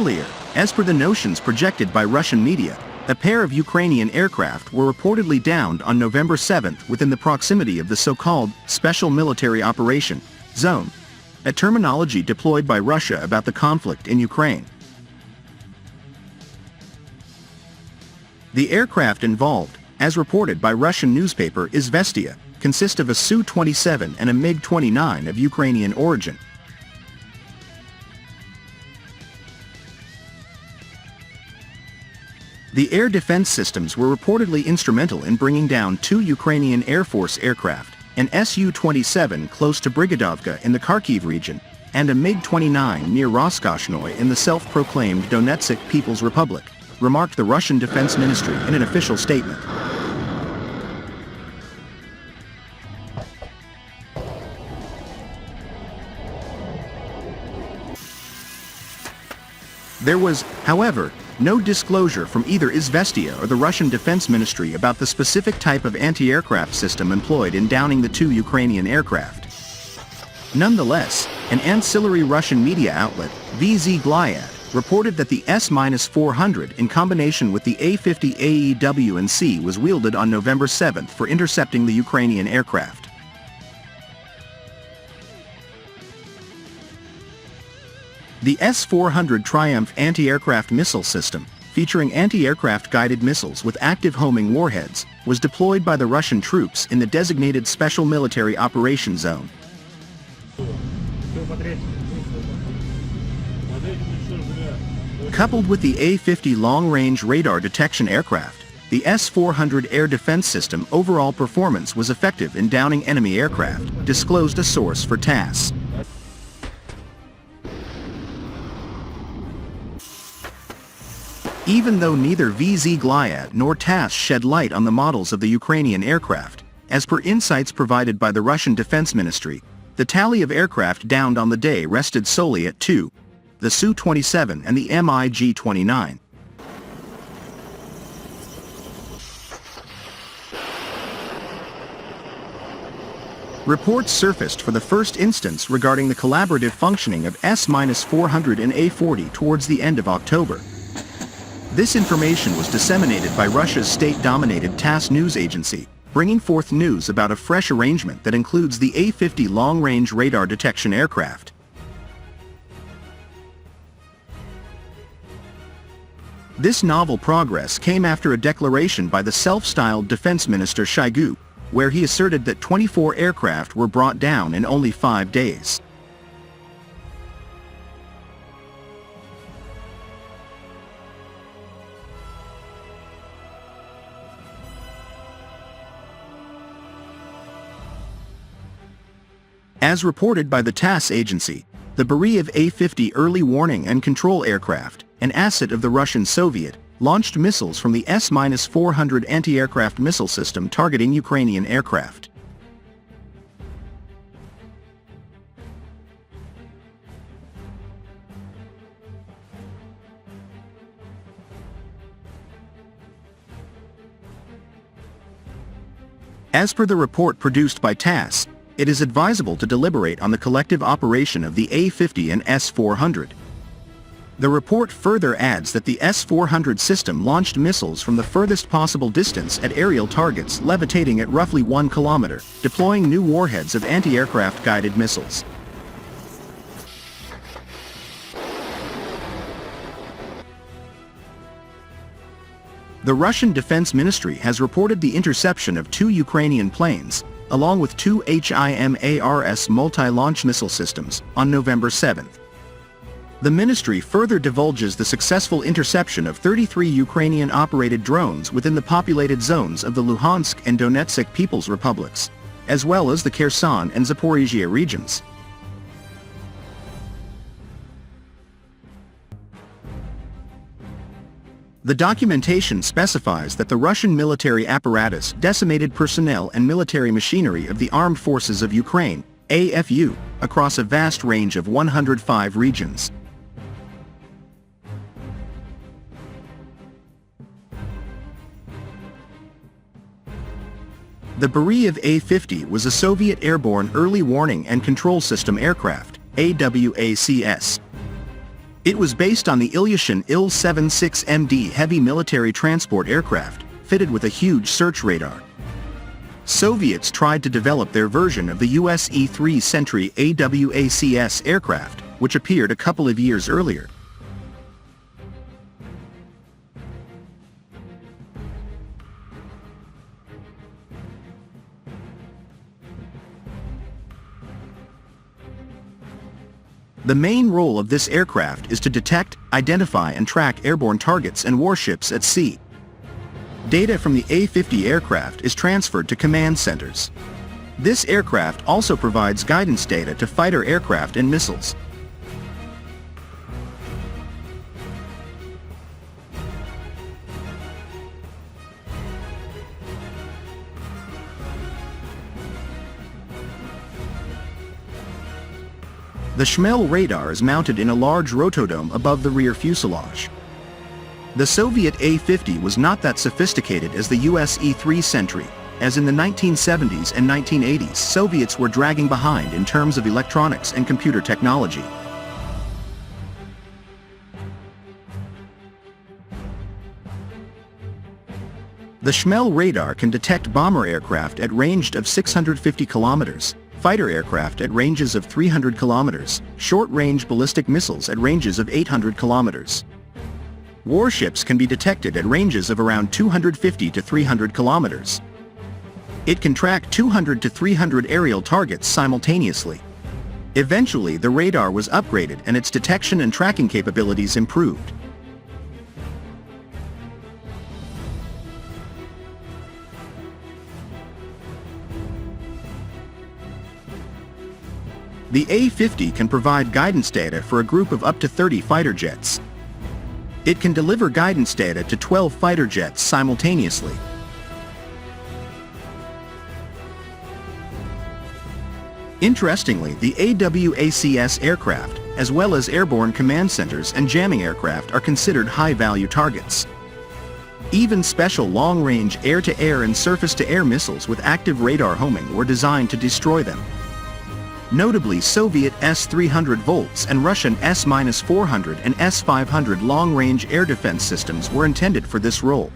Earlier, as per the notions projected by Russian media, a pair of Ukrainian aircraft were reportedly downed on November 7 within the proximity of the so-called Special Military Operation Zone, a terminology deployed by Russia about the conflict in Ukraine. The aircraft involved, as reported by Russian newspaper Izvestia, consist of a Su-27 and a MiG-29 of Ukrainian origin. The air defense systems were reportedly instrumental in bringing down 2 Ukrainian Air Force aircraft, an Su-27 close to Brigadovka in the Kharkiv region, and a MiG-29 near Roskoshnoi in the self-proclaimed Donetsk People's Republic, remarked the Russian Defense Ministry in an official statement. There was, however, no disclosure from either Izvestia or the Russian Defense Ministry about the specific type of anti-aircraft system employed in downing the 2 Ukrainian aircraft. Nonetheless, an ancillary Russian media outlet, VZ Glyad, reported that the S-400 in combination with the A-50 AEW&C was wielded on November 7 for intercepting the Ukrainian aircraft. The S-400 Triumf anti-aircraft missile system, featuring anti-aircraft guided missiles with active homing warheads, was deployed by the Russian troops in the designated Special Military Operation Zone. Coupled with the A-50 long-range radar detection aircraft, the S-400 air defense system overall performance was effective in downing enemy aircraft, disclosed a source for TASS. Even though neither VZ Glyad nor TASS shed light on the models of the Ukrainian aircraft, as per insights provided by the Russian Defense Ministry, the tally of aircraft downed on the day rested solely at 2, the Su-27 and the MiG-29. Reports surfaced for the first instance regarding the collaborative functioning of S-400 and A-40 towards the end of October. This information was disseminated by Russia's state-dominated TASS news agency, bringing forth news about a fresh arrangement that includes the A-50 long-range radar detection aircraft. This novel progress came after a declaration by the self-styled Defense Minister Shoigu, where he asserted that 24 aircraft were brought down in only 5 days. As reported by the TASS agency, the Beriev A-50 early warning and control aircraft, an asset of the Russian Soviet, launched missiles from the S-400 anti-aircraft missile system targeting Ukrainian aircraft. As per the report produced by TASS, it is advisable to deliberate on the collective operation of the A-50 and S-400. The report further adds that the S-400 system launched missiles from the furthest possible distance at aerial targets levitating at roughly 1 kilometer, deploying new warheads of anti-aircraft guided missiles. The Russian Defense Ministry has reported the interception of 2 Ukrainian planes, along with 2 HIMARS multi-launch missile systems, on November 7. The ministry further divulges the successful interception of 33 Ukrainian-operated drones within the populated zones of the Luhansk and Donetsk People's Republics, as well as the Kherson and Zaporizhia regions. The documentation specifies that the Russian military apparatus decimated personnel and military machinery of the Armed Forces of Ukraine, AFU, across a vast range of 105 regions. The Beriev A-50 was a Soviet airborne early warning and control system aircraft, AWACS. It was based on the Ilyushin Il-76MD heavy military transport aircraft, fitted with a huge search radar. Soviets tried to develop their version of the US E-3 Sentry AWACS aircraft, which appeared a couple of years earlier. The main role of this aircraft is to detect, identify and track airborne targets and warships at sea. Data from the A-50 aircraft is transferred to command centers. This aircraft also provides guidance data to fighter aircraft and missiles. The Shmel radar is mounted in a large rotodome above the rear fuselage. The Soviet A-50 was not that sophisticated as the US E-3 Sentry, as in the 1970s and 1980s Soviets were dragging behind in terms of electronics and computer technology. The Shmel radar can detect bomber aircraft at range of 650 kilometers, fighter aircraft at ranges of 300 kilometers, short-range ballistic missiles at ranges of 800 kilometers. Warships can be detected at ranges of around 250 to 300 kilometers. It can track 200 to 300 aerial targets simultaneously. Eventually, the radar was upgraded and its detection and tracking capabilities improved. The A-50 can provide guidance data for a group of up to 30 fighter jets. It can deliver guidance data to 12 fighter jets simultaneously. Interestingly, the AWACS aircraft, as well as airborne command centers and jamming aircraft, are considered high-value targets. Even special long-range air-to-air and surface-to-air missiles with active radar homing were designed to destroy them. Notably, Soviet S-300 Volts and Russian S-400 and S-500 long-range air defense systems were intended for this role.